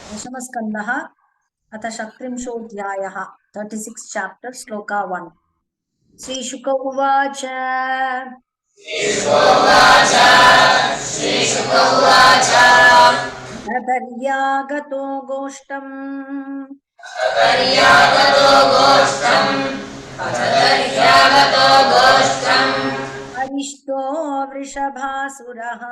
दशमस्कन्धः अथ षट्त्रिंशोऽध्यायः 36 chapter श्लोका 1 श्रीशुक उवाच तदर्यागतो गोष्ठम् अरिष्टो वृषभासुरः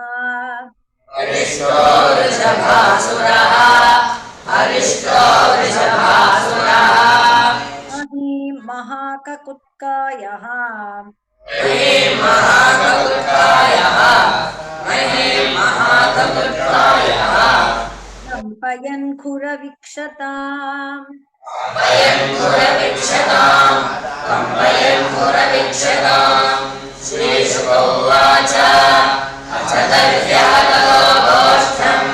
मही महाककुत्कायः कम्पयन् खुरवीक्षताम् श्रीशुक उवाच अचतर्यागतो गोष्ठम्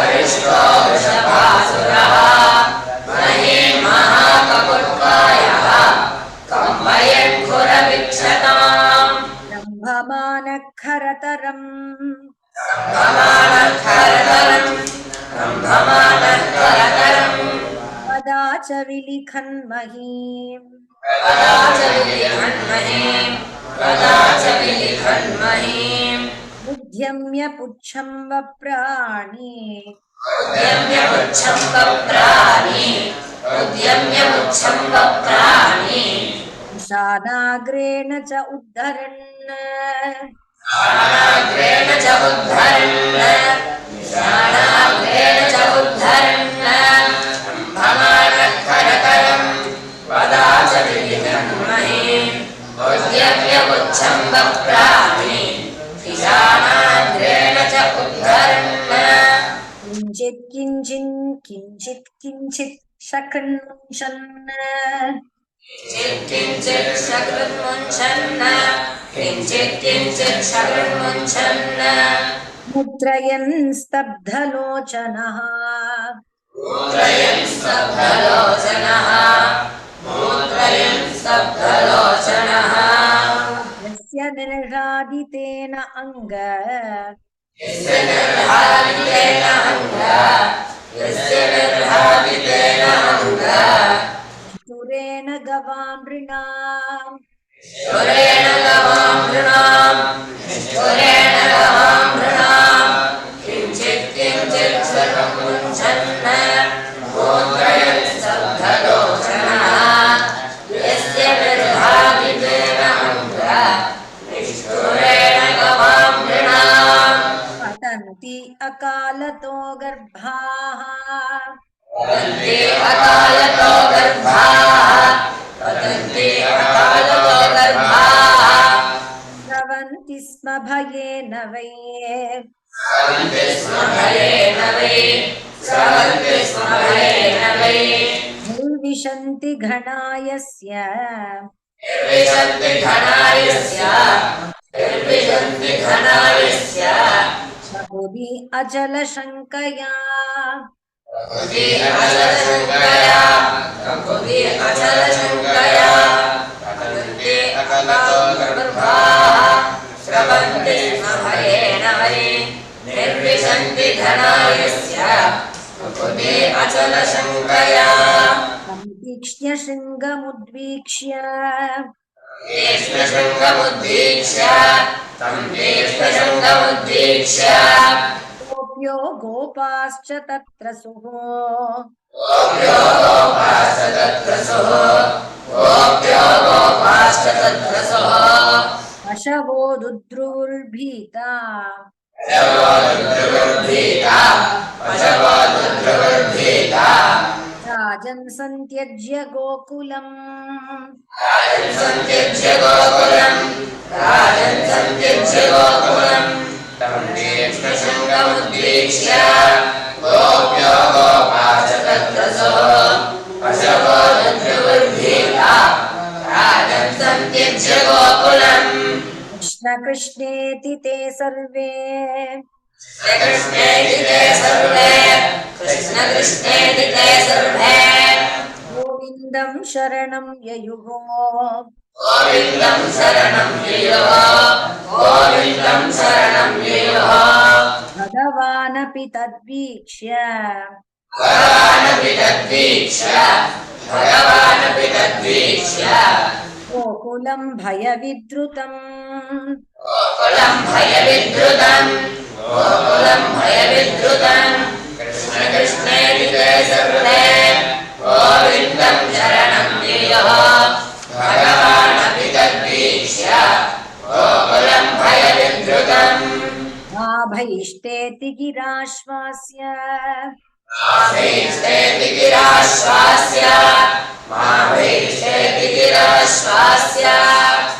अरिष्टो वृषभासुरः महीमहाककुत्कायः कम्पयन् खुरवीक्षताम् रम्भमानखरतरम् वदा च विलिखन्महीम् उद्यम्य पुच्छं वप्राणि शानाग्रेण च उद्धरन् किञ्चित् किञ्चित् किञ्चित् किञ्चित् शकृन्मुञ्चन् मुद्रयन् स्तब्धलोचनः यस्य निर्हादितेन अङ्ग सुरेण गवामृणाम् पतन्ति अकालतो गर्भाः स्रवन्ति स्म भयेन वै निर्विशन्ति घनायस्य बहुधि अचलशङ्कया तीक्ष्ण शृङ्गमुद्वीक्ष्य गोप्यो गोपाश्च तत्र सुः पशवो दुद्रुवुर्भीता राजन् सन्त्यज्य गोकुलम् कृष्ण कृष्णेति ते सर्वे गोविन्दं शरणं ययुः भगवानपि तद्वीक्ष्य भगवानपि तद्वीक्ष्य गोकुलं भयविद्रुतम् गोकुलं भयविद्रुतम् कृष्ण कृष्णेति ते सर्वे गोविन्दं शरणं गिरः भगवानपि तद्वीक्ष्य गोकुलं भयविद्रुतम् नाभैष्टेति गिराश्वास्य माभैष्टेति गिराश्वास्य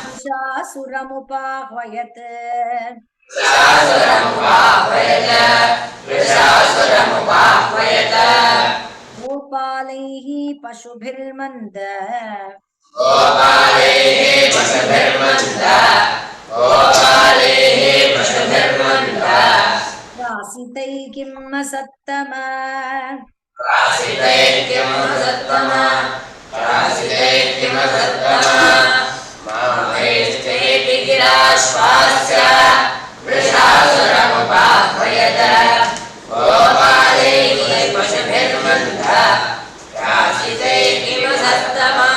वृषासुरमुपाह्वयत् वृषासुरमुपाह्वयत गोपालैः पशुभिर्मन्द गोपालैः रासितैः किम् असत्तम माभैष्टेति गिराश्वास्य वृषासुरमुपाह्वयत गोपालैः पशुभिर्मन्द रासितैः किमसत्तमा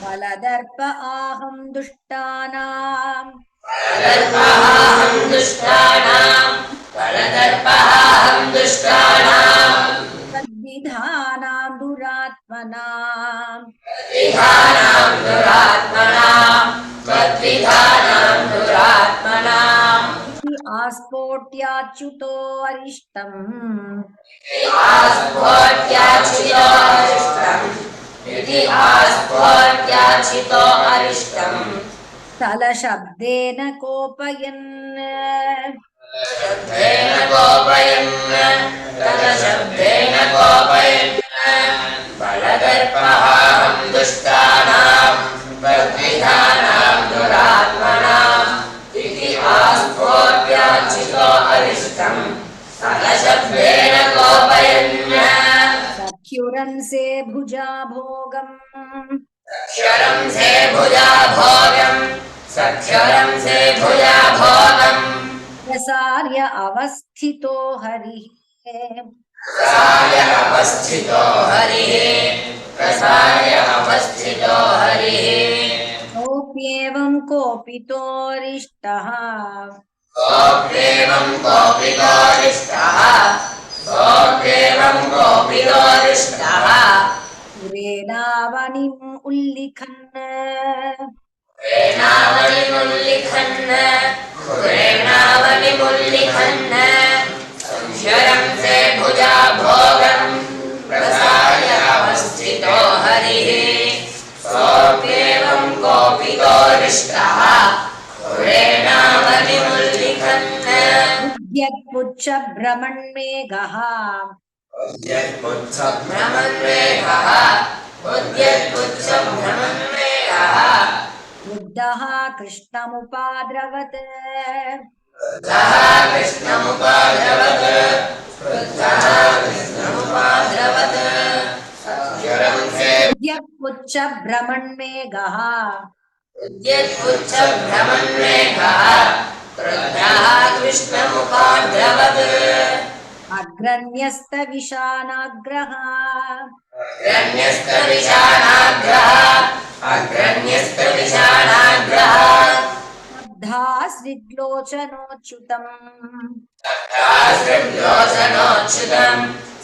बलदर्प आहं दुष्टानां बलदर्पहाहं दुष्टानां तद्विधानां दुरात्मनां तद्विधानां इति आस्फोट्याच्युतो अरिष्टम् आस्फोट्याचितो अरिष्टम् तलशब्देन कोपयन् शब्देन कोपयन् बलदर्पहाहं दुष्टानां तद्विधानां दुरात्मनाम् इति आस्फोट्याचितो अरिष्टम् तलशब्देन कोपयन् सख्युरंसे भुजा भोगम् सख्यरं से भुजा भोगम् प्रसार्य अवस्थितो हरिः प्रसार्य अवस्थितो हरिः सोऽप्येवं कोपितोऽरिष्टः सोऽप्येवं पुरेणावनिम् उल्लिखन् पुरेणावनिमुल्लिखन् संशरं से भुजा भोगम् प्रसार्य अवस्थितो हरिः सोऽप्येवं कोपितोऽरिष्टः पुरेणावनिमुल्लिखन् उद्यत्पुच्छभ्रमण्मेघः उद्यत्पुच्छभ्रमन्मेघः बुद्धः कृष्णमुपाद्रवत् उद्यत्पुच्छभ्रमण्मेघः क्रुद्धः कृष्णमुपाद्रवत् अग्रण्यस्तविशानाग्रः अग्रण्यस्तविशानाग्रः स्तब्धा स्निग्लोचनोच्युतम्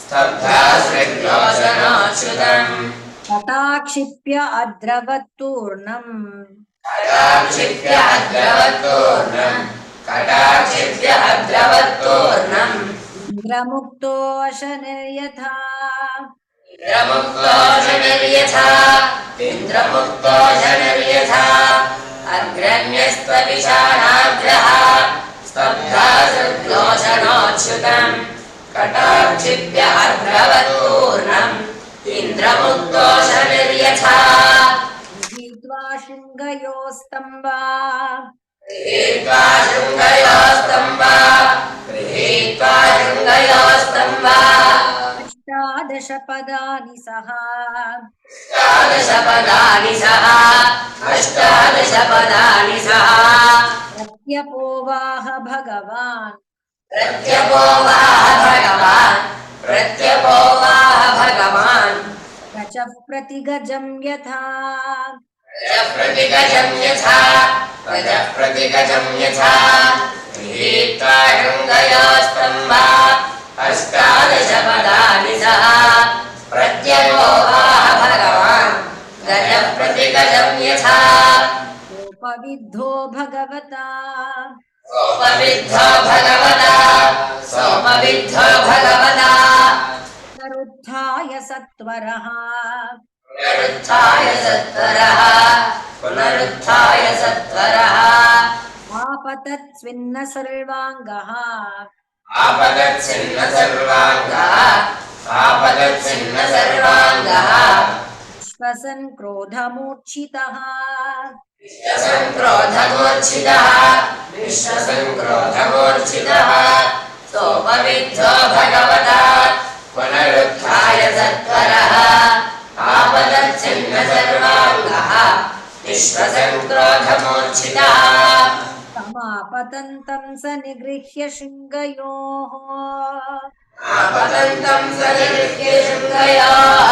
स्तब्धास्त्रिग्लोचनोच्युतम् तटाक्षिप्य अद्रवत्तूर्णम् कटाक्षिप्य अद्रवत्तूर्णम् इन्द्रमुक्तोऽशनिर्यथा इन्द्रमुक्तोऽशनिर्यथा अग्रण्यस्त्वविशालाग्रः स्तब्धासृग्लोचनोच्युतम् कटाक्षिप्य अद्रवत्तूर्णम् इन्द्रमुक्तोऽशनिर्यथा गृहीत्वा शृङ्गयोस्तम्बा गृहीत्वा अष्टादशपदानि सह अष्टादशपदानि सह प्रत्यपोवाह भगवान् प्रत्यपोवाह भगवान् रचः प्रतिगजं यथा प्रतिगजं यथा प्रतिगजं यथा गृहीत्वा शृङ्गयोस्तम्भा अष्टादश पदानि सह प्रत्यपोवाह भगवान् गजः प्रतिगजं यथा सोपविद्धो भगवता सोपविद्धो भगवता पुनरुत्थाय सत्वरः पुनरुत्थाय सत्वरः आपतत् स्विन्न सर्वाङ्गः आपतत्सिन्न सर्वाङ्गः श्वसन् क्रोधमूर्च्छितः विश्वसङ्क्रोधमूर्च्छितः सोपविद्धो भगवता पुनरुत्थाय सत्वरः आपतत्सिन्न सर्वाङ्गः विश्वसङ्क्रोधमूर्च्छितः समापतन्तं स निगृह्य शृङ्गयोः आपतन्तं सनिगृह्य शृङ्गयोः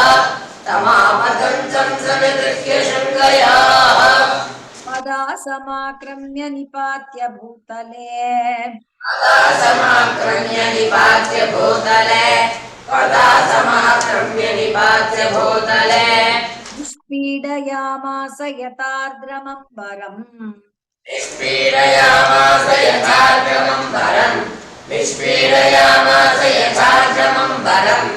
तमापतन्तं सनिगृह्य शृङ्गयोः पदा समाक्रम्य निपात्य भूतले भूतले निष्पीडयामास यतार्द्रमम्बरम् निष्पीडयामास यथार्धमम्बरम्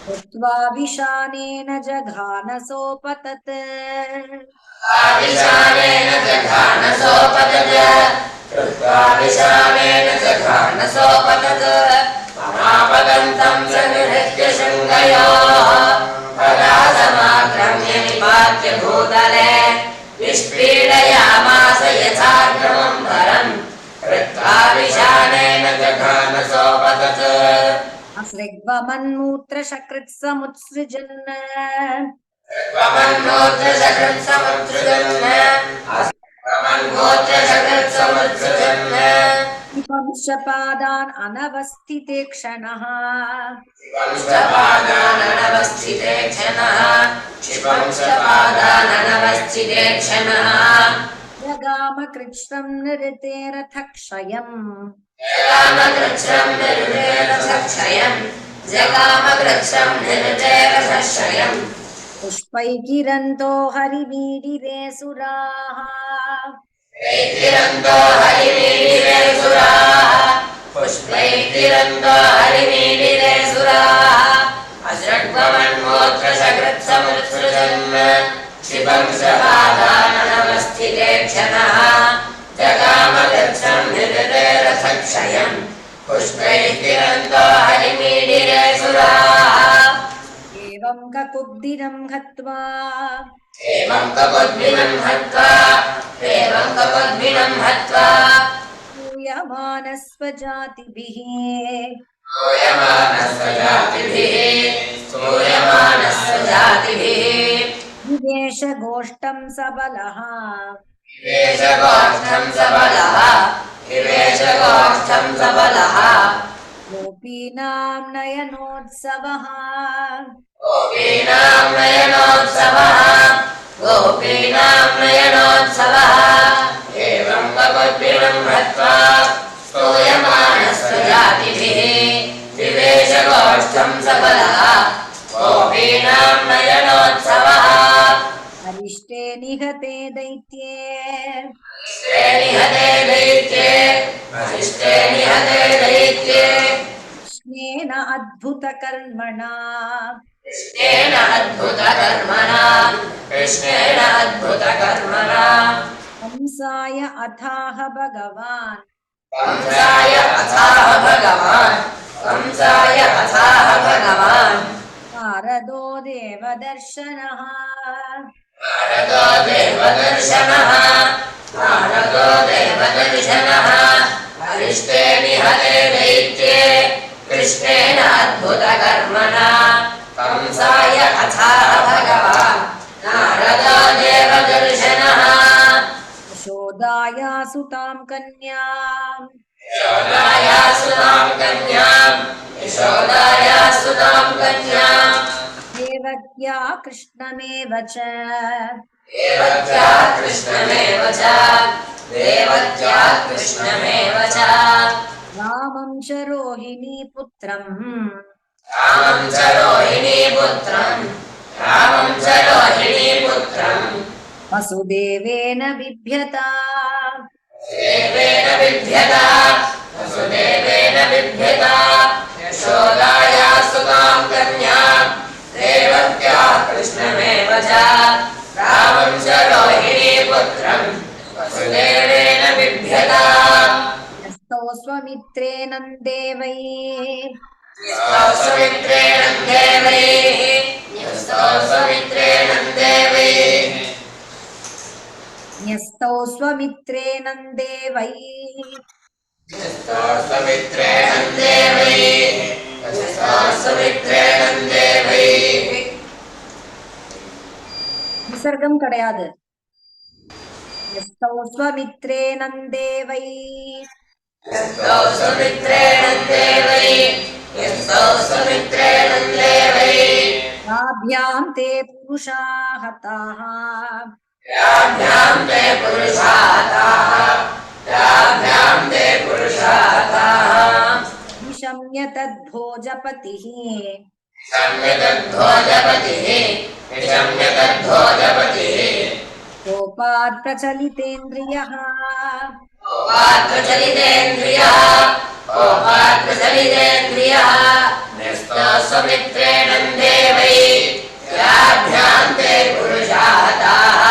कृत्वा विशानेन जघानसोपतत् विशालेन जघानसोपतत् समापतन्तं सनिहृत्य शृङ्गयोः तदा समाक्रम्य निपात्य भूतले निष्पीडयामास यथार्धमम्बरम् कृत्वा विशालेन जघानसोपतत् असृग्वमन्मूत्रशकृत्समुत्सृजन् विपंशपादान् अनवस्थिते क्षणः जगाम कृच्छ्रं निरतेरथक्षयम् पुष्पैर्गिरन्तो हरिमीडिरे सुराः पुष्पैर्गिरन्तो हरिमीडिरे सुराः असृग्वमन्मूत्रशकृत्समुत्सृजन् क्षिपंसपादानवस्थिते क्षणः जगामकृच्छं निरतेरथक्षयम् पुष्पैर्गिरन्तो हरिमीडिरे सुराः एवं ककुब्दिनं हत्वा एवं ककुद्भिनं हत्वा स्तूयमानस्वजातिभिः स्तूयमानस्वजातिभिः विवेशगोष्ठं सबलः विवेशगोष्ठं सबलः गोपीनां नयनोत्सवः गोपीनां एवं ककुद्भिनं हत्वा स्तूयमानस्वजातिभिः विवेशगोष्ठं सबलः गोपीनां नयनोत्सवः अरिष्टे निहते दैत्ये कृष्णेन अद्भुतकर्मणा कृष्णेन अद्भुतकर्मणा कंसाय अथाह भगवान् कंसाय अथाह भगवान् नारदो देवदर्शनः नारदो देवदर्शनः अरिष्टे निहते दैत्ये कृष्णेन अद्भुतकर्मणा कंसाय अथाह भगवान् नारदो देवदर्शनः यशोदाया सुतां कन्याम् यशोदाया सुतां कृष्णमेव च देवत्या कृष्णमेव च देवत्या कृष्णमेव च रामं च रोहिणीपुत्रम् रामं च रोहिणीपुत्रम् रामं च रोहिणीपुत्रम् वसुदेवेन बिभ्यता देवेन बिभ्यता वसुदेवेन बिभ्यता यशोदाया सुतां कन्या देवत्या कृष्णमेव च रामं च रोहिणीपुत्रम् वसुदेवेन बिभ्यता यस्तौ स्वमित्रे नन्दे वै यस्तौ सुमित्रेण देवैः यस्तौ सुमित्रेण देवैः न्यस्तौ स्वमित्रे नन्दे वै यस्तौ सुमित्रेण देवैः यस्तौ सुमित्रेण देवैः விசர்க்கம் கிடையாது यस्तौ स्वमित्रे नन्दे वै यस्तौ सुमित्रेण देवैः यस्तौ सुमित्रेण देवैः ताभ्यां ते पुरुषा हताः याभ्यां ते पुरुषाताः याभ्यां ते पुरुषाताः निशम्य तद्भोजपतिः निशम्यतद्भोजपतिः निशम्यतद्भोजपतिः कोपात् प्रचलितेन्द्रियः कोपात्प्रचलितेन्द्रियः कोपात्प्रचलितेन्द्रियः न्यस्तो स्वमित्रेण देवैः याभ्यां ते पुरुषाताः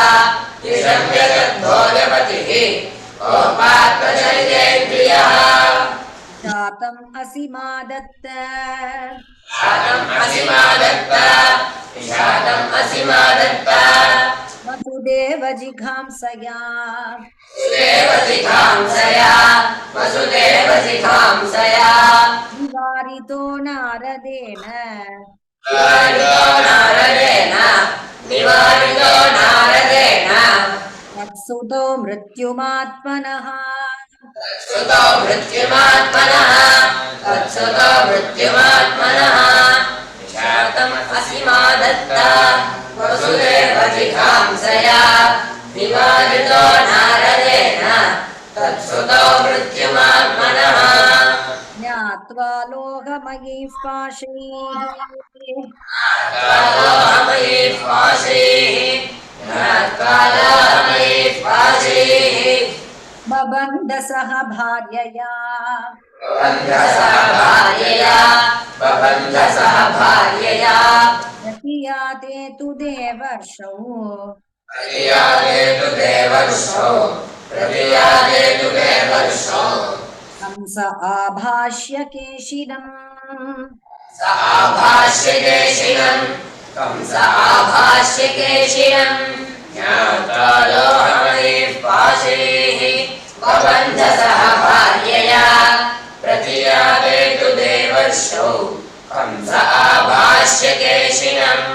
निशम्यतद्भोजपतिः कोपात्प्रचलितेन्द्रियः जातम् असि मादत्त शातम् असिमादत्त शातम् असिमादत्त वसुदेव जिघांसया वसुदेवजिघांसया वसुदेवजिघांसया निवारितो नारदेन निवारितो नारदेन निवारितो नारदेन तत्सुतो मृत्युमात्मनः तत्सुतो मृत्युमात्मनः तत्सुतो मृत्युमात्मनः शातम् असिमादत्त वसुदेवजिघांसया निवारितो नारदेन तत्सुतो मृत्युमात्मनः ज्ञात्वा लोहमयीः पाशैः कालोहमयीः पाशैः कालोहमयीः पाशैः बबन्धसः भार्यया बबन्धसः भार्यया बबन्धसः भार्यया प्रतियाते तु देवर्षौ प्रतियाते तु देवर्षौ प्रतियाते तु देवर्षौ हंस आभाष्य केशिनम् स आभाष्यकेशिनम् कंस आभाष्यकेशिनम् ज्ञातालोहमयीः पाशैः बबन्धसः भार्यया प्रतियाते तु देवर्षौ कंस आभाष्यकेशिनम्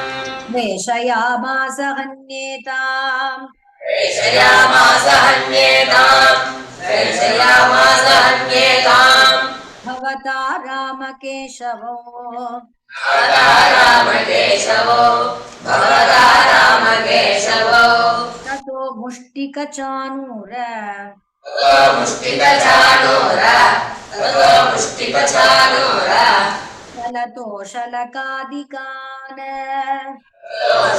प्रेषयामास हन्येताम् प्रेषयामास हन्येताम् प्रेषयामास हन्येताम् भवता रामकेशवो भवता रामकेशवो भवता रामकेशवो ततो मुष्टिकचाणूर ततो मुष्टिकचाणूर ततो मुष्टिकचाणूर शलतोषलकादिकान्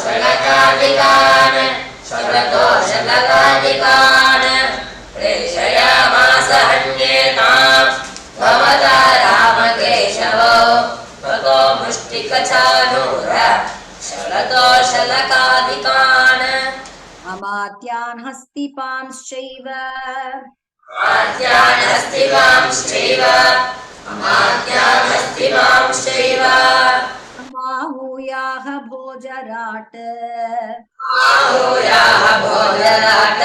शलकादिकान् शलतोषलकादिकान् प्रेषयामास हन्येताम् भवता रामकेशवो ततो मुष्टिकचाणूर शलतोषलकादिकान् अमात्यान् हस्तिपांश्चैव अमात्यान् हस्तिपांश्चैव अमात्यान् हस्तिपांश्चैव अमाहूयाः भोजराट् आहूयाः भोजराट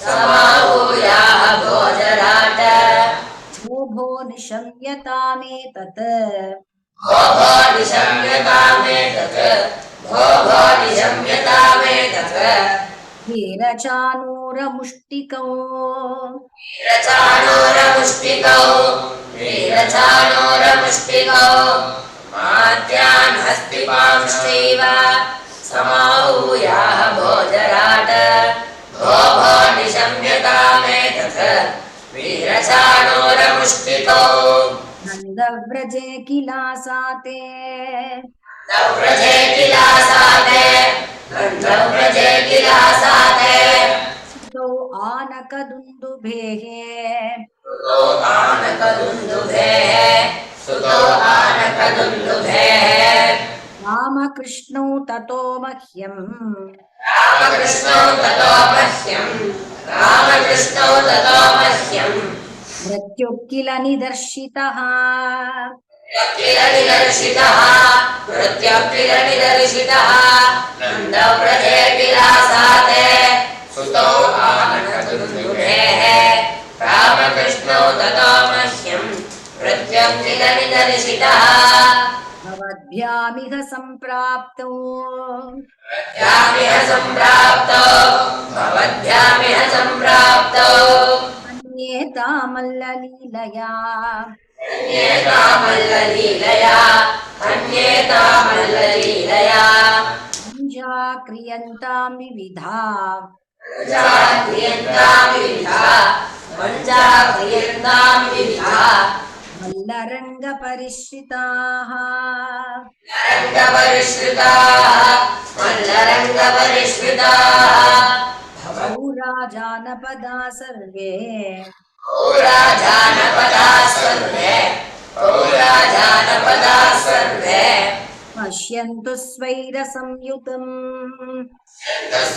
समाहूयाः भोजराट भो भो निशम्यतामेतत् भो भो निशम्यतामेतत् भो भो निशम्यतामेतत् वीरचाणूरमुष्टिकौ वीरचाणूरमुष्टिकौ वीरचाणूरमुष्टिकौ मात्यान् हस्तिपांश्चैव समाहूयाः भोजराट भो भो निशम्यतामेतत् वीरचाणूरमुष्टिको नन्दव्रजे किलासाते नव्रजे किलासाते नन्दव्रजे किलासाते सुतौ आनकदुन्दुभेः सुतो आनकदुन्दुभेः सुतो आनकदुन्दुभेः रामकृष्णौ ततो मह्यम् रामकृष्णौ ततो मह्यम् रामकृष्णौ ततो मह्यम् मृत्युः किल निदर्शितः किल निदर्शितः मृत्युः किल निदर्शितः नन्दव्रजे किलासाते सुतो आनकदुन्दुभेः रामकृष्णौ ततो मह्यम् मृत्युः किल निदर्शितः भवद्भ्यामिह सम्प्राप्तौ भवद्भ्यामिह सम्प्राप्तौ भवद्भ्यामिह सम्प्राप्तौ अन्येतामल्ललीलया अन्येतामल्ललीलया अन्येतामल्ललीलया क्रियन्तां विविधा क्रियन्तां विविधा मञ्जा क्रियन्तां विविधा मल्लरङ्गपरिश्रिताः मल्लरङ्गपरिष्कृताः पौराजानपदा सर्वे पौराजानपदाः सर्वे पौराजानपदाः सर्वे पश्यन्तु स्वैरसंयुतम्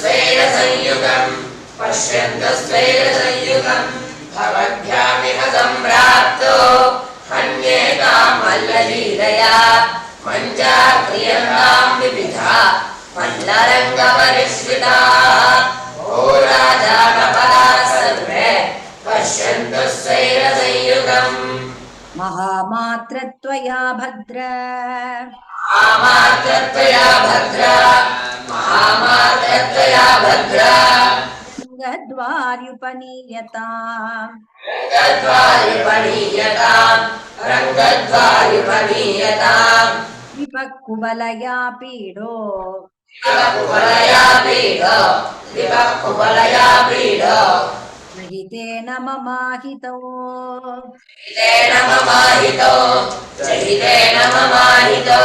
स्वैरसंयुगम् पश्यन्तु स्वैरसंयुगम् भवद्भ्यामिह सम्प्राप्तो हन्येतां मल्ललीलया मञ्जा क्रियन्तां विविधा मल्लरङ्गपरिष्कृताः पौराजानपदाः सर्वे पश्यन्तु स्वैरसंयुगम् महामात्रत्वया भद्र महामात्रत्वया भद्रा महामात्रत्वया भद्रा रङ्गद्वार्युपनीयताम् रङ्गद्वार्युपनीयताम् रङ्गद्वार्युपनीयताम् विपक्कुबलया पीडो विपक्कुबलया पीडो विपक्कुबलया पीडो रहितेन ममाहितौ चहितेन ममाहितो चहितेन ममाहितो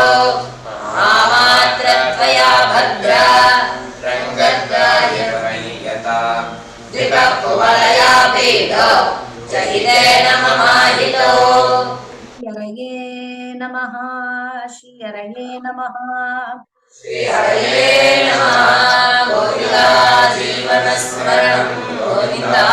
महामात्रत्वया भद्रा रङ्गद्वार्युपनीयताम् विपक्कुबलया पीडो चहितेन ममाहितो श्रीहरये नमः श्रीहरये नमः श्रीहरये नमः गोविन्दा जीवनस्मरणं गोविन्दा